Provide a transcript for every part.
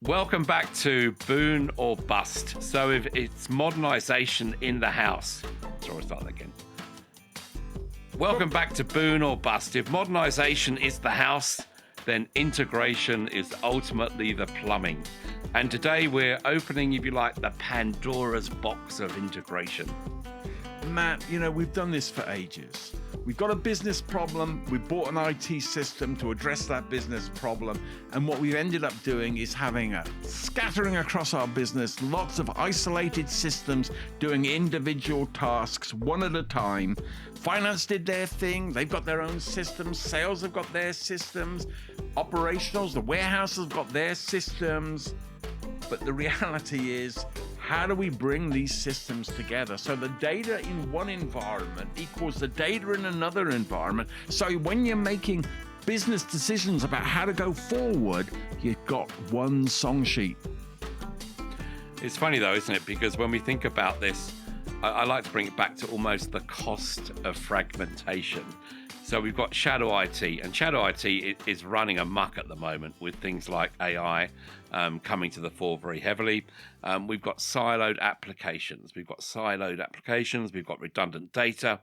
Welcome back to Boon or Bust. So if it's modernization in the house. Sorry, I'll start that again. Welcome back to Boon or Bust. If modernization is the house, then integration is ultimately the plumbing. And today we're opening, if you like, the Pandora's box of integration. Matt, we've done this for ages. We've got a business problem. We bought an IT system to address that business problem. And what we've ended up doing is having a scattering across our business, lots of isolated systems doing individual tasks one at a time. Finance did their thing. They've got their own systems. Sales have got their systems. Operationals, the warehouse have got their systems. But the reality is, how do we bring these systems together so the data in one environment equals the data in another environment? So when you're making business decisions about how to go forward, you've got one song sheet. It's funny though, isn't it? Because when we think about this, I like to bring it back to almost the cost of fragmentation. So we've got shadow IT, and shadow IT is running amok at the moment with things like AI coming to the fore very heavily. We've got siloed applications. We've got redundant data.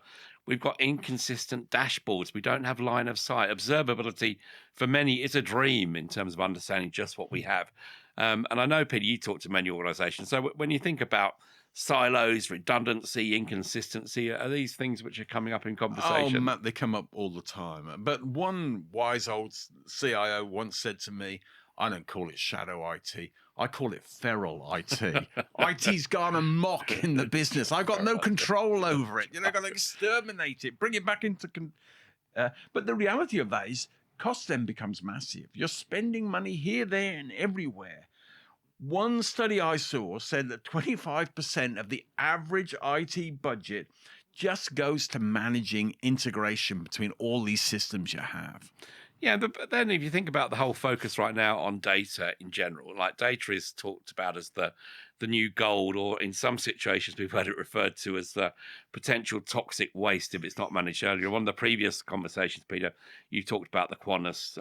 We've got inconsistent dashboards. We don't have line of sight. Observability for many is a dream in terms of understanding just what we have. And I know, Peter, you talk to many organizations. So when you think about silos, redundancy, inconsistency, are these things which are coming up in conversation? Oh, Matt, they come up all the time. But one wise old CIO once said to me, I don't call it shadow IT. I call it feral IT. IT's gone amok in the business. I've got no control over it. Got to exterminate it, bring it back into... But the reality of that is cost then becomes massive. You're spending money here, there, and everywhere. One study I saw said that 25% of the average IT budget just goes to managing integration between all these systems you have. Yeah, but then if you think about the whole focus right now on data in general, like data is talked about as the new gold, or in some situations we've heard it referred to as the potential toxic waste if it's not managed earlier. One of the previous conversations, Peter, you talked about the Qantas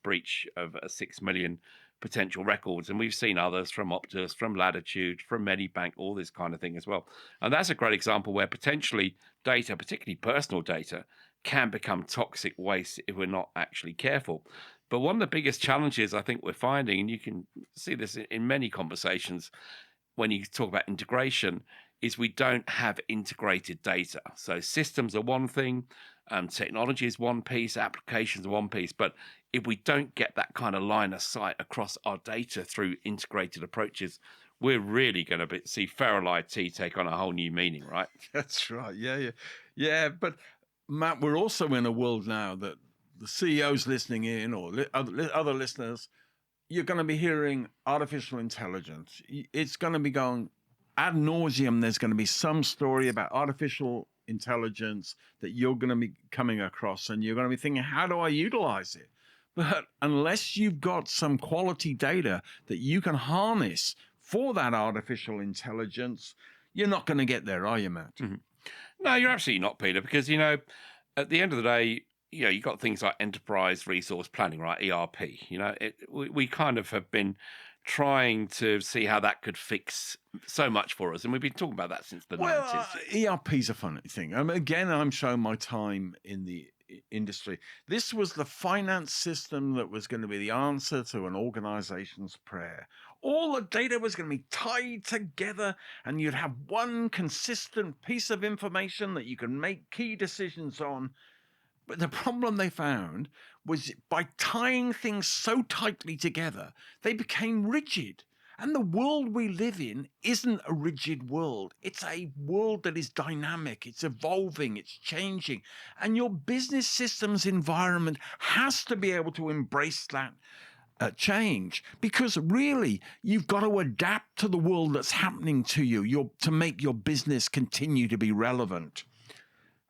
breach of 6 million potential records, and we've seen others from Optus, from Latitude, from Medibank, all this kind of thing as well. And that's a great example where potentially data, particularly personal data, can become toxic waste if we're not actually careful. But one of the biggest challenges I think we're finding, and you can see this in many conversations when you talk about integration, is we don't have integrated data. So systems are one thing, technology is one piece, applications are one piece. But if we don't get that kind of line of sight across our data through integrated approaches, we're really going to see feral IT take on a whole new meaning, right? That's right. Yeah. But Matt, we're also in a world now that the CEOs listening in, or other listeners, you're going to be hearing artificial intelligence. It's going to be going ad nauseum. There's going to be some story about artificial intelligence that you're going to be coming across, and you're going to be thinking, how do I utilize it? But unless you've got some quality data that you can harness for that artificial intelligence, you're not going to get there, are you, Matt? Mm-hmm. No, you're absolutely not, Peter, because, at the end of the day, you've got things like enterprise resource planning, right? ERP. We kind of have been trying to see how that could fix so much for us. And we've been talking about that since the 90s. ERP's a funny thing. Again, I'm showing my time in the industry. This was the finance system that was going to be the answer to an organization's prayer. All the data was going to be tied together, and you'd have one consistent piece of information that you can make key decisions on. But the problem they found was by tying things so tightly together, they became rigid. And the world we live in isn't a rigid world. It's a world that is dynamic, it's evolving, it's changing. And your business systems environment has to be able to embrace that change, because really you've got to adapt to the world that's happening to you to make your business continue to be relevant.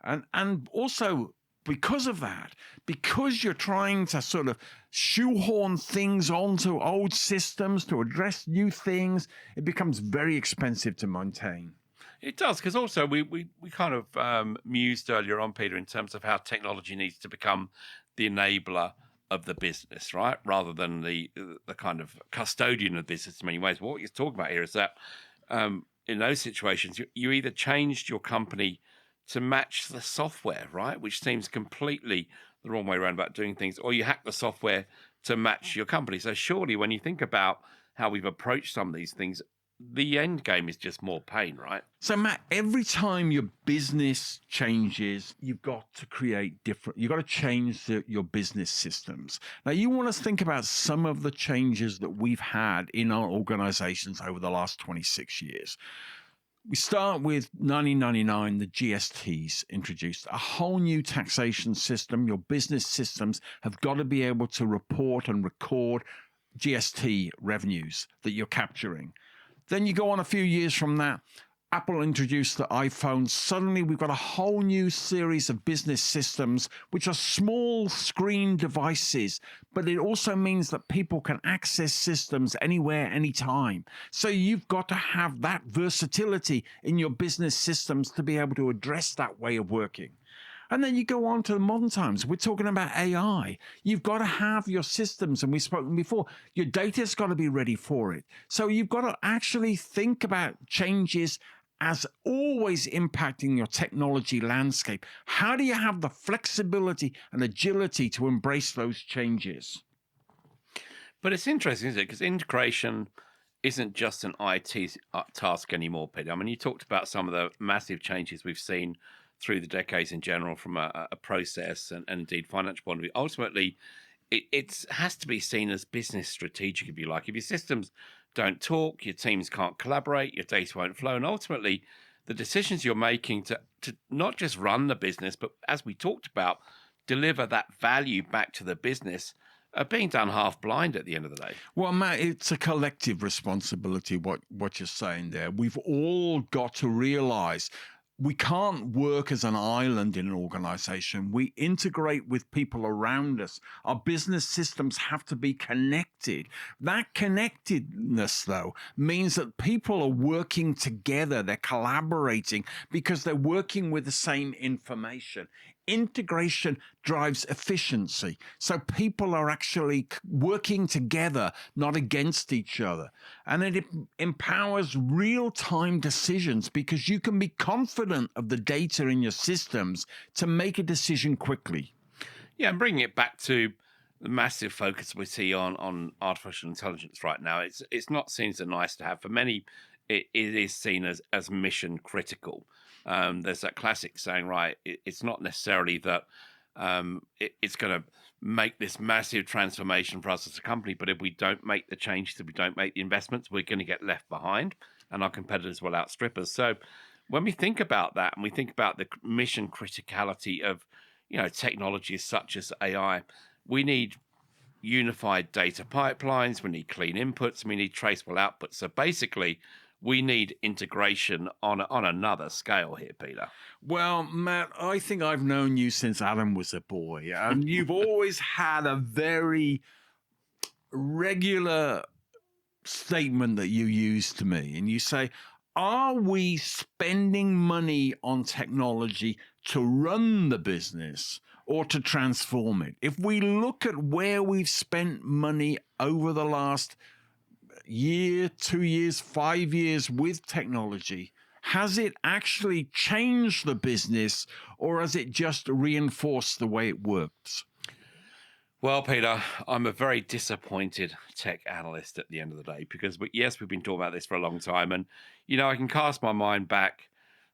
And also, because of that, because you're trying to sort of shoehorn things onto old systems to address new things, it becomes very expensive to maintain. It does, because also we kind of mused earlier on, Peter, in terms of how technology needs to become the enabler of the business, right? Rather than the kind of custodian of business in many ways. What you're talking about here is that in those situations, you either changed your company to match the software, right? Which seems completely the wrong way around about doing things, or you hack the software to match your company. So surely when you think about how we've approached some of these things, the end game is just more pain, right? So, Matt, every time your business changes, you've got to create you've got to change your business systems. Now, you want to think about some of the changes that we've had in our organizations over the last 26 years. We start with 1999, the GSTs introduced a whole new taxation system. Your business systems have got to be able to report and record GST revenues that you're capturing. Then you go on a few years from that, Apple introduced the iPhone. Suddenly, we've got a whole new series of business systems, which are small screen devices, but it also means that people can access systems anywhere, anytime. So you've got to have that versatility in your business systems to be able to address that way of working. And then you go on to the modern times. We're talking about AI. You've got to have your systems, and we've spoken before, your data's got to be ready for it. So you've got to actually think about changes as always impacting your technology landscape. How do you have the flexibility and agility to embrace those changes? But it's interesting, isn't it? Because integration isn't just an IT task anymore, Peter. I mean, you talked about some of the massive changes we've seen through the decades in general from a process and indeed financial point of view. Ultimately, it has to be seen as business strategic, if you like. If your systems don't talk, your teams can't collaborate, your data won't flow, and ultimately, the decisions you're making to not just run the business, but as we talked about, deliver that value back to the business are being done half blind at the end of the day. Well, Matt, it's a collective responsibility, what you're saying there. We've all got to realize we can't work as an island in an organization. We integrate with people around us. Our business systems have to be connected. That connectedness, though, means that people are working together. They're collaborating because they're working with the same information. Integration drives efficiency. So people are actually working together, not against each other. And it empowers real-time decisions because you can be confident of the data in your systems to make a decision quickly. Yeah, and bringing it back to the massive focus we see on artificial intelligence right now, it's not seen as a nice to have. For many, it is seen as mission critical. There's that classic saying, right? It's not necessarily that it's going to make this massive transformation for us as a company, but if we don't make the changes, if we don't make the investments, we're going to get left behind, and our competitors will outstrip us. So, when we think about that, and we think about the mission criticality of technologies such as AI, we need unified data pipelines, we need clean inputs, we need traceable outputs. So basically, we need integration on another scale here, Peter. Well, Matt, I think I've known you since Adam was a boy, and you've always had a very regular statement that you use to me, and you say, are we spending money on technology to run the business or to transform it? If we look at where we've spent money over the last year, 2 years, 5 years with technology, has it actually changed the business or has it just reinforced the way it works? Well, Peter, I'm a very disappointed tech analyst at the end of the day because, yes, we've been talking about this for a long time. And, I can cast my mind back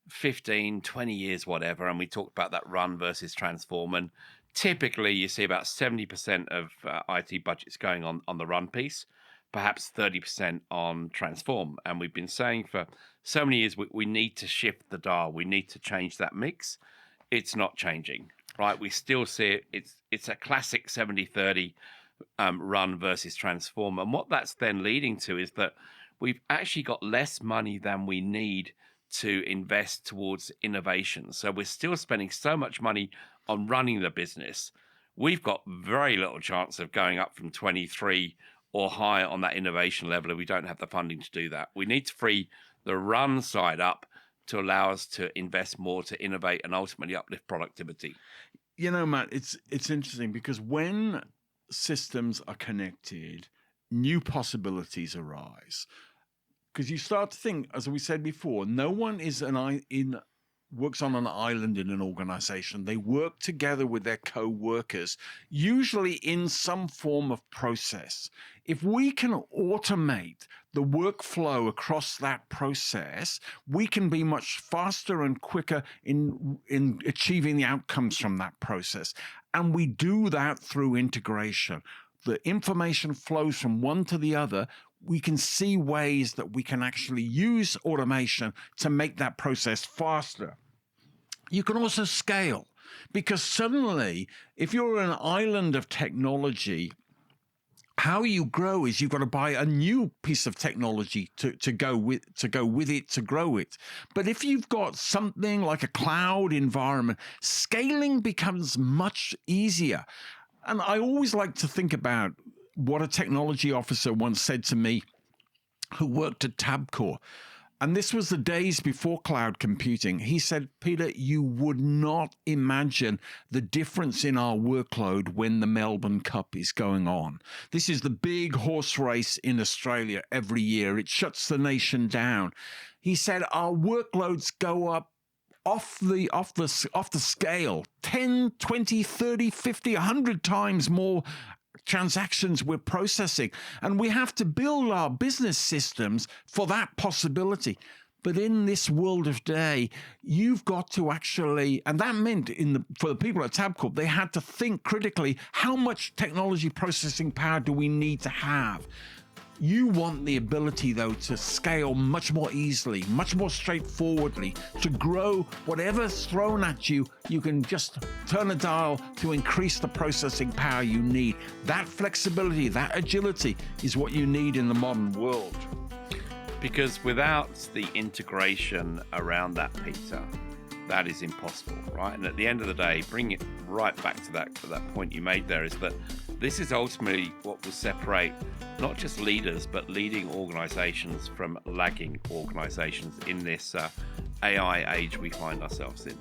15, 20 years, whatever, and we talked about that run versus transform. And typically, you see about 70% of IT budgets going on the run piece, perhaps 30% on transform. And we've been saying for so many years, we need to shift the dial. We need to change that mix. It's not changing, right? We still see it. It's a classic 70-30 run versus transform. And what that's then leading to is that we've actually got less money than we need to invest towards innovation. So we're still spending so much money on running the business. We've got very little chance of going up from 23 or higher on that innovation level if we don't have the funding to do that. We need to free the run side up to allow us to invest more, to innovate, and ultimately uplift productivity. Matt, it's interesting because when systems are connected, new possibilities arise. Because you start to think, as we said before, no one works on an island in an organization. They work together with their co-workers, usually in some form of process. If we can automate the workflow across that process, we can be much faster and quicker in achieving the outcomes from that process. And we do that through integration. The information flows from one to the other. We can see ways that we can actually use automation to make that process faster. You can also scale, because suddenly, if you're an island of technology, how you grow is you've got to buy a new piece of technology to go with it, to grow it. But if you've got something like a cloud environment, scaling becomes much easier. And I always like to think about what a technology officer once said to me, who worked at Tabcorp. And this was the days before cloud computing. He said, Peter, you would not imagine the difference in our workload when the Melbourne Cup is going on. This is the big horse race in Australia every year. It shuts the nation down. He said, our workloads go up off the scale, 10, 20, 30, 50, 100 times more transactions we're processing. And we have to build our business systems for that possibility. But in this world of today, you've got to actually, and that meant for the people at Tabcorp, they had to think critically, how much technology processing power do we need to have? You want the ability, though, to scale much more easily, much more straightforwardly, to grow whatever's thrown at you. You can just turn a dial to increase the processing power you need. That flexibility, that agility is what you need in the modern world. Because without the integration around that, Peter, that is impossible, right? And at the end of the day, bring it right back to that point you made there, is that this is ultimately what will separate not just leaders, but leading organizations from lagging organizations in this AI age we find ourselves in.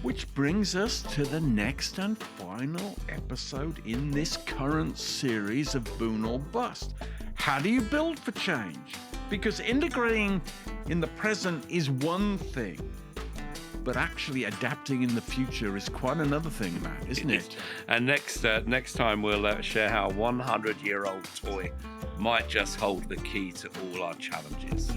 Which brings us to the next and final episode in this current series of Boon or Bust. How do you build for change? Because integrating in the present is one thing, but actually adapting in the future is quite another thing, Matt, isn't it? And next time we'll share how a 100-year-old toy might just hold the key to all our challenges.